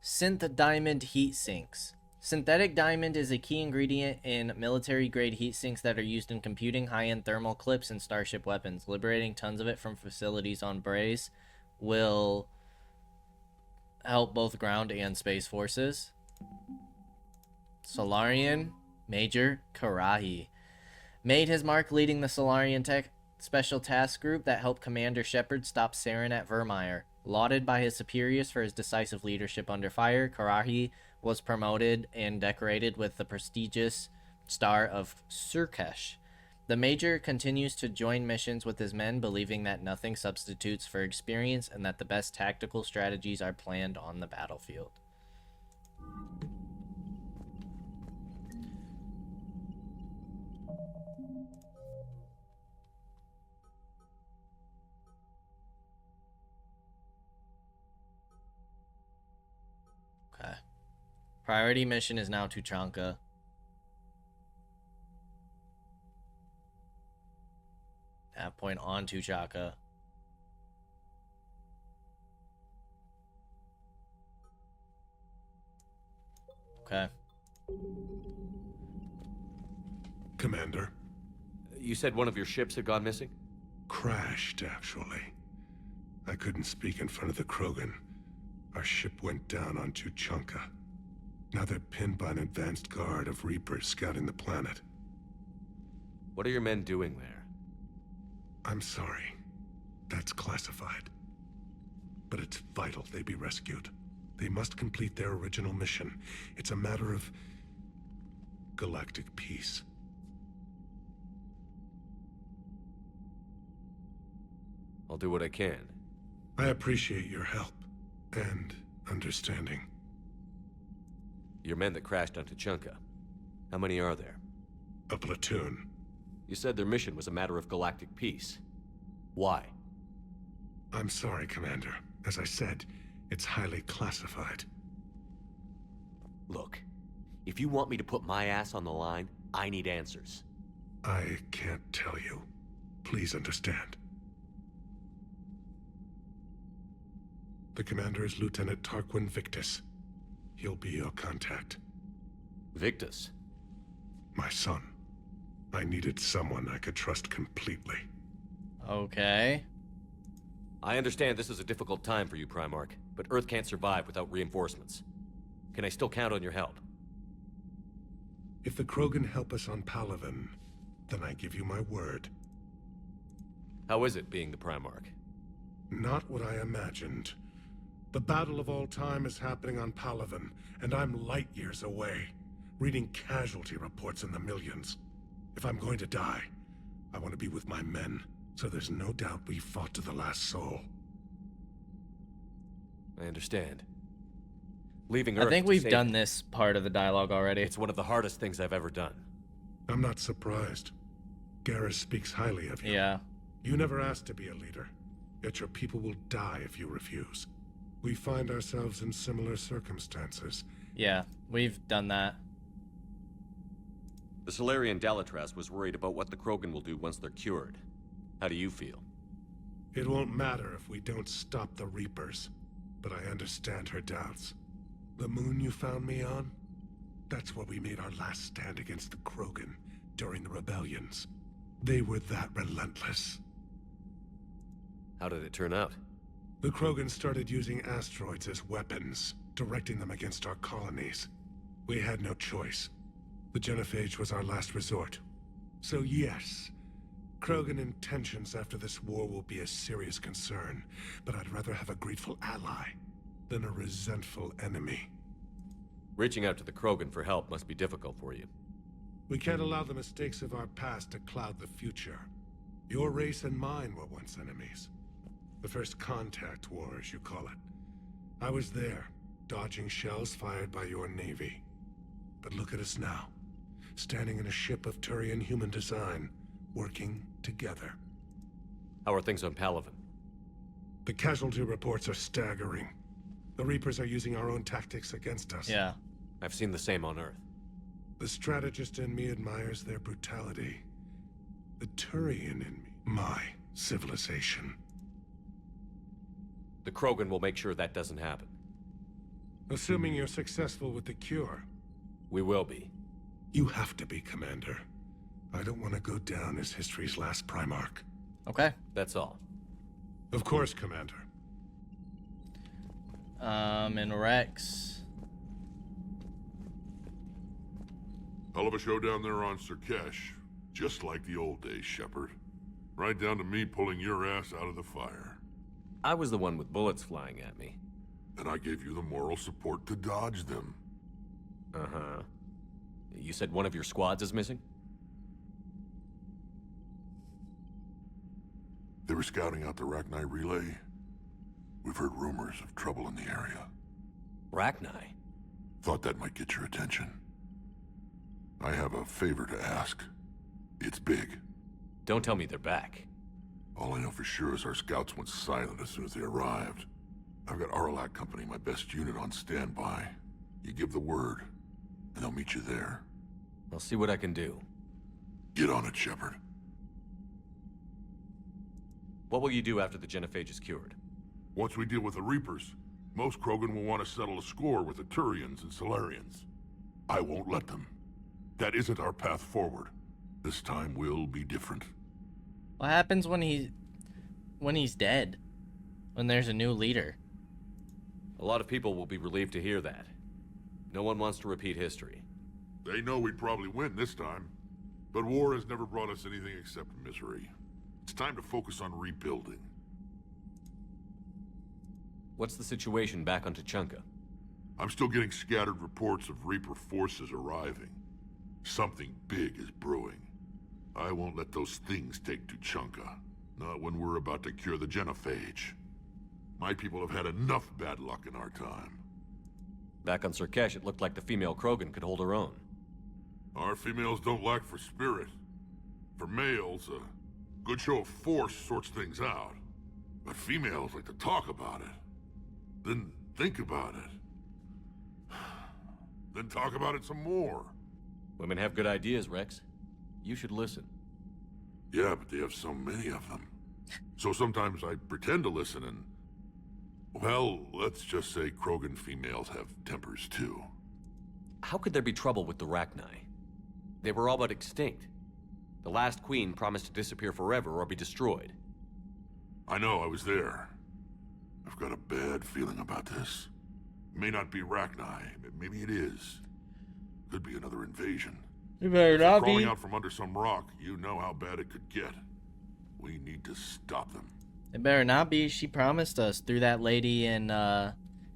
Synth diamond heat sinks. Synthetic diamond is a key ingredient in military-grade heat sinks that are used in computing, high-end thermal clips, and starship weapons. Liberating tons of it from facilities on Braze will help both ground and space forces. Solarian Major Karahi made his mark leading the Solarian Tech Special Task Group that helped Commander Shepard stop Saren at Vermeer. Lauded by his superiors for his decisive leadership under fire, Karahi was promoted and decorated with the prestigious Star of Surkesh. The Major continues to join missions with his men, believing that nothing substitutes for experience and that the best tactical strategies are planned on the battlefield. Okay. Priority mission is now Tuchanka. Nav point on Tuchanka. Okay. Commander. You said one of your ships had gone missing? Crashed, actually. I couldn't speak in front of the Krogan. Our ship went down on Tuchanka. Now they're pinned by an advanced guard of Reapers scouting the planet. What are your men doing there? I'm sorry. That's classified. But it's vital they be rescued. They must complete their original mission. It's a matter of galactic peace. I'll do what I can. I appreciate your help and understanding. Your men that crashed on Tuchanka. How many are there? A platoon. You said their mission was a matter of galactic peace. Why? I'm sorry, Commander. As I said, it's highly classified. Look, if you want me to put my ass on the line, I need answers. I can't tell you. Please understand. The commander is Lieutenant Tarquin Victus. He'll be your contact. Victus? My son. I needed someone I could trust completely. Okay. I understand this is a difficult time for you, Primarch, but Earth can't survive without reinforcements. Can I still count on your help? If the Krogan help us on Palaven, then I give you my word. How is it being the Primarch? Not what I imagined. The battle of all time is happening on Palaven, and I'm light years away, reading casualty reports in the millions. If I'm going to die, I want to be with my men, so there's no doubt we fought to the last soul. I understand. Leaving Earth. I think we've done this part of the dialogue already. It's one of the hardest things I've ever done. I'm not surprised. Garrus speaks highly of you. Yeah. You never asked to be a leader, yet your people will die if you refuse. We find ourselves in similar circumstances. Yeah, we've done that. The Salarian Dalatras was worried about what the Krogan will do once they're cured. How do you feel? It won't matter if we don't stop the Reapers, but I understand her doubts. The moon you found me on? That's where we made our last stand against the Krogan during the rebellions. They were that relentless. How did it turn out? The Krogan started using asteroids as weapons, directing them against our colonies. We had no choice. The genophage was our last resort. So yes, Krogan intentions after this war will be a serious concern, but I'd rather have a grateful ally than a resentful enemy. Reaching out to the Krogan for help must be difficult for you. We can't allow the mistakes of our past to cloud the future. Your race and mine were once enemies. The first contact war, as you call it. I was there, dodging shells fired by your navy. But look at us now, standing in a ship of Turian human design, working together. How are things on Palaven? The casualty reports are staggering. The Reapers are using our own tactics against us. Yeah. I've seen the same on Earth. The strategist in me admires their brutality. The Turian in me, my civilization. The Krogan will make sure that doesn't happen. Assuming you're successful with the cure. We will be. You have to be, Commander. I don't want to go down as history's last Primarch. Okay. That's all. Of course, Commander. And Rex. Hell of a show down there on Sirkesh. Just like the old days, Shepard. Right down to me pulling your ass out of the fire. I was the one with bullets flying at me. And I gave you the moral support to dodge them. Uh-huh. You said one of your squads is missing? They were scouting out the Rachni relay. We've heard rumors of trouble in the area. Rachni? Thought that might get your attention. I have a favor to ask. It's big. Don't tell me they're back. All I know for sure is our scouts went silent as soon as they arrived. I've got Aralak Company, my best unit, on standby. You give the word, and they'll meet you there. I'll see what I can do. Get on it, Shepard. What will you do after the genophage is cured? Once we deal with the Reapers, most Krogan will want to settle a score with the Turians and Solarians. I won't let them. That isn't our path forward. This time will be different. What happens when he's dead? When there's a new leader? A lot of people will be relieved to hear that. No one wants to repeat history. They know we'd probably win this time. But war has never brought us anything except misery. It's time to focus on rebuilding. What's the situation back on Tuchanka? I'm still getting scattered reports of Reaper forces arriving. Something big is brewing. I won't let those things take Tuchanka. Not when we're about to cure the genophage. My people have had enough bad luck in our time. Back on Surkesh, it looked like the female Krogan could hold her own. Our females don't lack for spirit. For males, a good show of force sorts things out. But females like to talk about it. Then think about it. Then talk about it some more. Women have good ideas, Rex. You should listen. Yeah, but they have so many of them. So sometimes I pretend to listen and... Well, let's just say Krogan females have tempers too. How could there be trouble with the Rachni? They were all but extinct. The last queen promised to disappear forever or be destroyed. I know, I was there. I've got a bad feeling about this. It may not be Rachni, but maybe it is. Could be another invasion. It better If they're not crawling be. out from under some rock, you know how bad it could get. We need to stop them. It better not be. She promised us through that lady in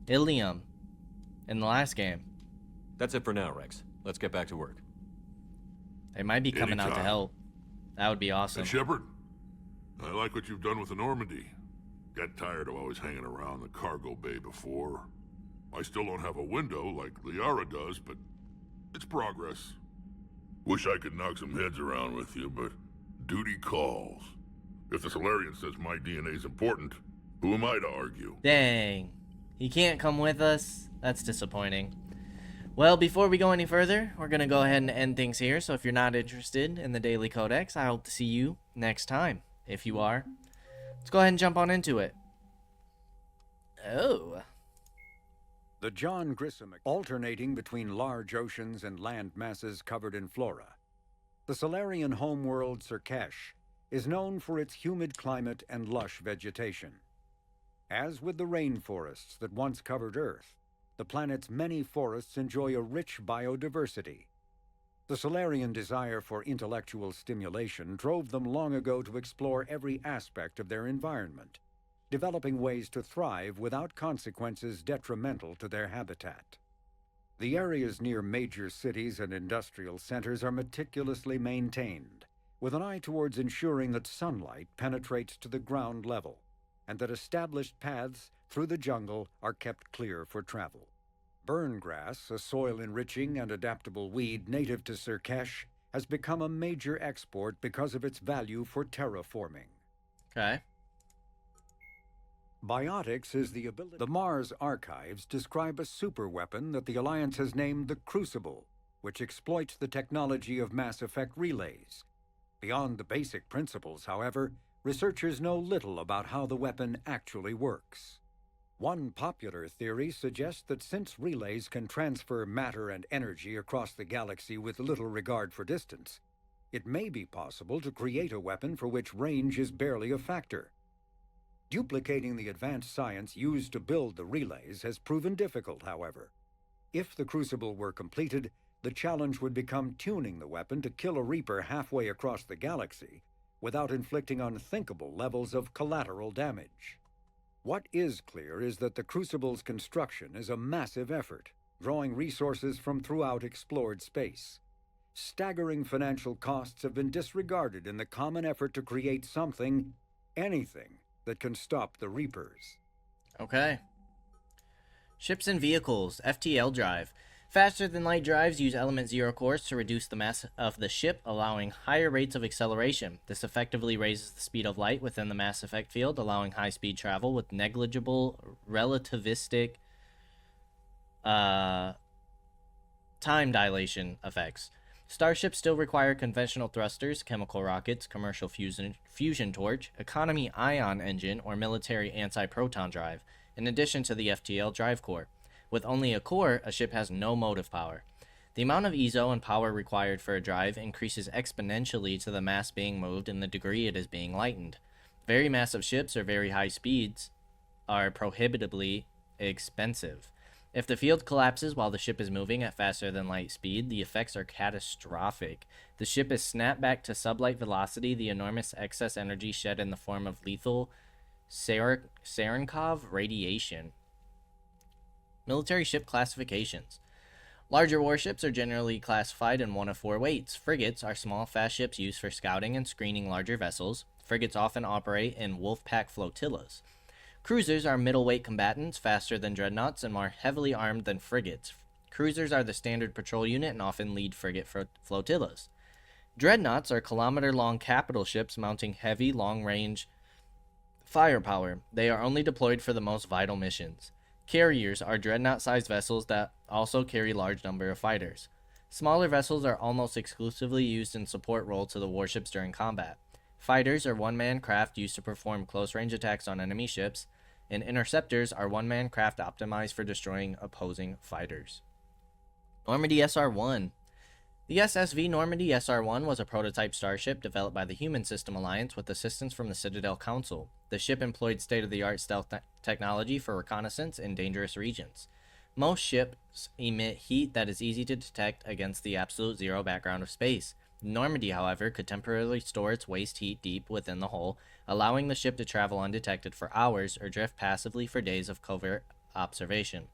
Ilium in the last game. That's it for now, Rex. Let's get back to work. They might be coming out to Anytime. help. That would be awesome. Hey, Shepard, I like what you've done with the Normandy. Got tired of always hanging around the cargo bay before. I still don't have a window like Liara does, but it's progress. Wish I could knock some heads around with you, but duty calls. If the Solarian says my DNA's important, who am I to argue? Dang. He can't come with us? That's disappointing. Well, before we go any further, we're going to go ahead and end things here. So if you're not interested in the Daily Codex, I hope to see you next time. If you are, let's go ahead and jump on into it. Oh. The John Grissom, alternating between large oceans and land masses covered in flora. The Solarian homeworld Surkesh is known for its humid climate and lush vegetation. As with the rainforests that once covered Earth, the planet's many forests enjoy a rich biodiversity. The Solarian desire for intellectual stimulation drove them long ago to explore every aspect of their environment, developing ways to thrive without consequences detrimental to their habitat. The areas near major cities and industrial centers are meticulously maintained, with an eye towards ensuring that sunlight penetrates to the ground level, and that established paths through the jungle are kept clear for travel. Burngrass, a soil-enriching and adaptable weed native to Surkesh, has become a major export because of its value for terraforming. Okay. Biotics is the ability. The Mars archives describe a superweapon that the Alliance has named the Crucible, which exploits the technology of Mass Effect relays. Beyond the basic principles, however, researchers know little about how the weapon actually works. One popular theory suggests that since relays can transfer matter and energy across the galaxy with little regard for distance, it may be possible to create a weapon for which range is barely a factor. Duplicating the advanced science used to build the relays has proven difficult, however. If the Crucible were completed, the challenge would become tuning the weapon to kill a Reaper halfway across the galaxy without inflicting unthinkable levels of collateral damage. What is clear is that the Crucible's construction is a massive effort, drawing resources from throughout explored space. Staggering financial costs have been disregarded in the common effort to create something, anything, that can stop the Reapers. Okay. Ships and vehicles. FTL drive. Faster than light drives use element 0 cores to reduce the mass of the ship, allowing higher rates of acceleration. This effectively raises the speed of light within the mass effect field, allowing high-speed travel with negligible relativistic time dilation effects. Starships still require conventional thrusters, chemical rockets, commercial fusion torch, economy ion engine, or military anti-proton drive, in addition to the FTL drive core. With only a core, a ship has no motive power. The amount of EZO and power required for a drive increases exponentially to the mass being moved and the degree it is being lightened. Very massive ships or very high speeds are prohibitively expensive. If the field collapses while the ship is moving at faster than light speed, the effects are catastrophic. The ship is snapped back to sublight velocity, the enormous excess energy shed in the form of lethal Cherenkov radiation. Military ship classifications. Larger warships are generally classified in one of four weights. Frigates are small, fast ships used for scouting and screening larger vessels. Frigates often operate in wolf-pack flotillas. Cruisers are middleweight combatants, faster than dreadnoughts, and more heavily armed than frigates. Cruisers are the standard patrol unit and often lead frigate flotillas. Dreadnoughts are kilometer-long capital ships mounting heavy, long-range firepower. They are only deployed for the most vital missions. Carriers are dreadnought-sized vessels that also carry large number of fighters. Smaller vessels are almost exclusively used in support role to the warships during combat. Fighters are one-man craft used to perform close-range attacks on enemy ships, and interceptors are one-man craft optimized for destroying opposing fighters. Normandy SR-1. The SSV Normandy SR-1 was a prototype starship developed by the Human System Alliance with assistance from the Citadel Council. The ship employed state-of-the-art stealth technology for reconnaissance in dangerous regions. Most ships emit heat that is easy to detect against the absolute zero background of space. Normandy, however, could temporarily store its waste heat deep within the hull, allowing the ship to travel undetected for hours or drift passively for days of covert observation.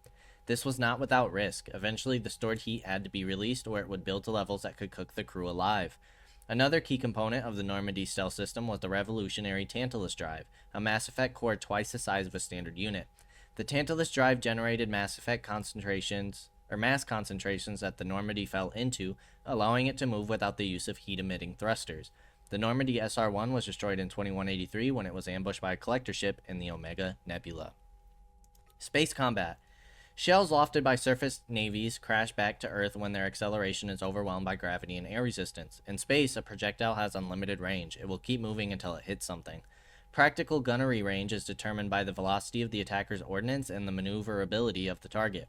This was not without risk. Eventually, the stored heat had to be released or it would build to levels that could cook the crew alive. Another key component of the Normandy stealth system was the revolutionary Tantalus drive, a Mass Effect core twice the size of a standard unit. The Tantalus drive generated mass concentrations that the Normandy fell into, allowing it to move without the use of heat-emitting thrusters. The Normandy SR-1 was destroyed in 2183 when it was ambushed by a collector ship in the Omega Nebula. Space combat. Shells lofted by surface navies crash back to Earth when their acceleration is overwhelmed by gravity and air resistance. In space, a projectile has unlimited range. It will keep moving until it hits something. Practical gunnery range is determined by the velocity of the attacker's ordnance and the maneuverability of the target.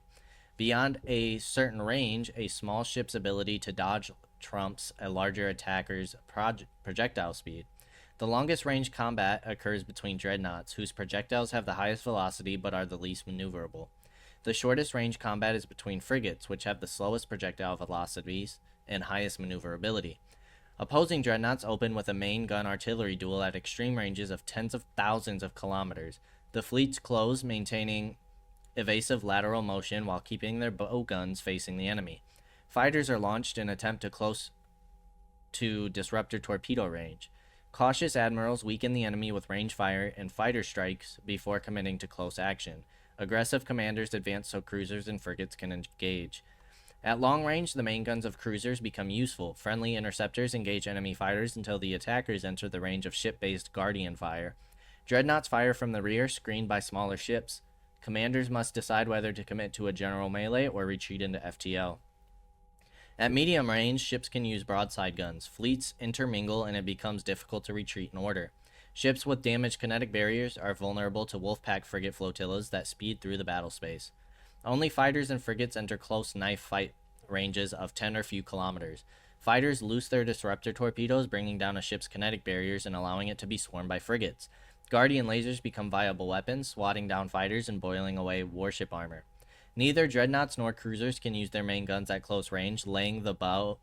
Beyond a certain range, a small ship's ability to dodge trumps a larger attacker's projectile speed. The longest range combat occurs between dreadnoughts, whose projectiles have the highest velocity but are the least maneuverable. The shortest range combat is between frigates, which have the slowest projectile velocities and highest maneuverability. Opposing dreadnoughts open with a main gun artillery duel at extreme ranges of tens of thousands of kilometers. The fleets close, maintaining evasive lateral motion while keeping their bow guns facing the enemy. Fighters are launched in attempt to close to disruptor torpedo range. Cautious admirals weaken the enemy with range fire and fighter strikes before committing to close action. Aggressive commanders advance so cruisers and frigates can engage. At long range, the main guns of cruisers become useful. Friendly interceptors engage enemy fighters until the attackers enter the range of ship-based Guardian fire. Dreadnoughts fire from the rear, screened by smaller ships. Commanders must decide whether to commit to a general melee or retreat into FTL. At medium range, ships can use broadside guns. Fleets intermingle and it becomes difficult to retreat in order. Ships with damaged kinetic barriers are vulnerable to wolf-pack frigate flotillas that speed through the battle space. Only fighters and frigates enter close knife fight ranges of 10 or few kilometers. Fighters loose their disruptor torpedoes, bringing down a ship's kinetic barriers and allowing it to be swarmed by frigates. Guardian lasers become viable weapons, swatting down fighters and boiling away warship armor. Neither dreadnoughts nor cruisers can use their main guns at close range. Laying the bow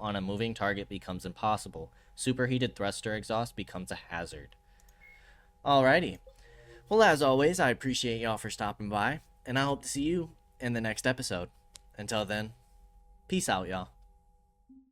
on a moving target becomes impossible. Superheated thruster exhaust becomes a hazard. Alrighty. Well, as always, I appreciate y'all for stopping by, and I hope to see you in the next episode. Until then, peace out, y'all.